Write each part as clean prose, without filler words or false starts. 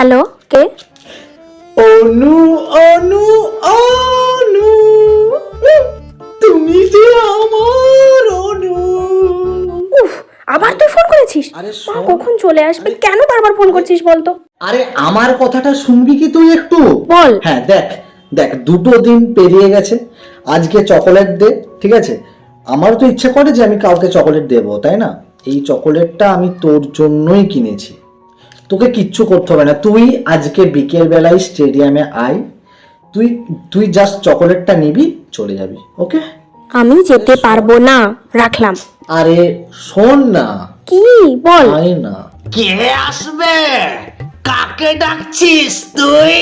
Hello, কে? অনু অনু অনু তুমি যে আমার অনু। উফ, আবার তুই ফোন করেছিস? আরে মা শোন। কখন চলে আসবে? কেন বারবার ফোন করছিস বলতো? আরে আমার কথাটা শুনবি কি তুই একটু? বল। হ্যাঁ, দেখ দেখ 2 দিন পেরিয়ে গেছে, আজকে চকোলেট দে, ঠিক আছে? আমার তো ইচ্ছে করে যে আমি কাউকে চকোলেট দেবো, তাই না? এই চকোলেটটা আমি তোর জন্যই কিনেছি, তোকে কিচ্ছু করতে হবে না। তুই আজকে বিকেল বেলায় স্টেডিয়ামে আয়, তুই তুই জাস্ট চকোলেটটা নিবি, চলে যাবি, ওকে? আমি যেতে পারবো না, রাখলাম। আরে শোন না, কি বল? আয় না। কে আসবে? কাকে ডাকছিস তুই?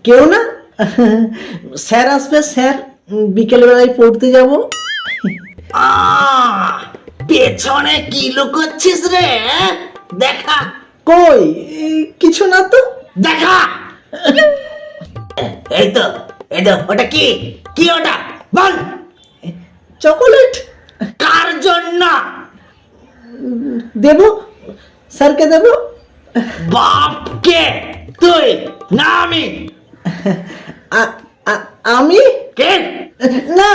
কেউ না, স্যার আসবে, স্যার বিকেল বেলায় পড়তে যাব। পেছনে কি লুকোচ্ছিস রে? দেখা কই, কিছু না তো। দেখা। এই তো ওটা কি? কি ওটা? বল। চকোলেট কার জন্য? দেব, স্যারকে দেব। বাপকে? তুই না আমি? আমি কে? না,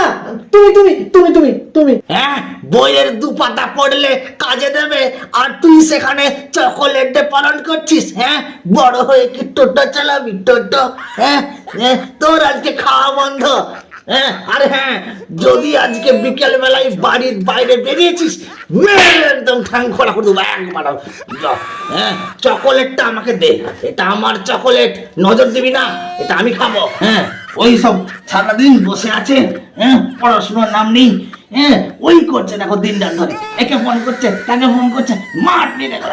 তুমি তুমি তুমি তুমি তুমি হ্যাঁ, বইয়ের 2 পাতা পড়লে কাজে দেবে আর তুই সেখানে চকোলেট ডে পালন করছিস? হ্যাঁ, বড় হয়ে কি টোটো চালাবি? টোটো? হ্যাঁ, তোর আজকে খাওয়া বন্ধ। হ্যাঁ, আর হ্যাঁ, যদি আজকে বিকেল বেলায় বাড়ির বাইরে বেরিয়েছিস, মেরে একদম ঠ্যাং খোলা করে দেবো একবার। হ্যাঁ, চকোলেটটা আমাকে দে, এটা আমার চকোলেট, নজর দিবি না, এটা আমি খাবো। হ্যাঁ, ওই সব সারাদিন বসে আছে, হ্যাঁ, পড়াশোনার নাম নেই, হ্যাঁ, ওই করছে দেখো দিন রাত ধরে, একে ফোন করছে, তাকে ফোন করছে, মাঠ নিয়ে দেখো।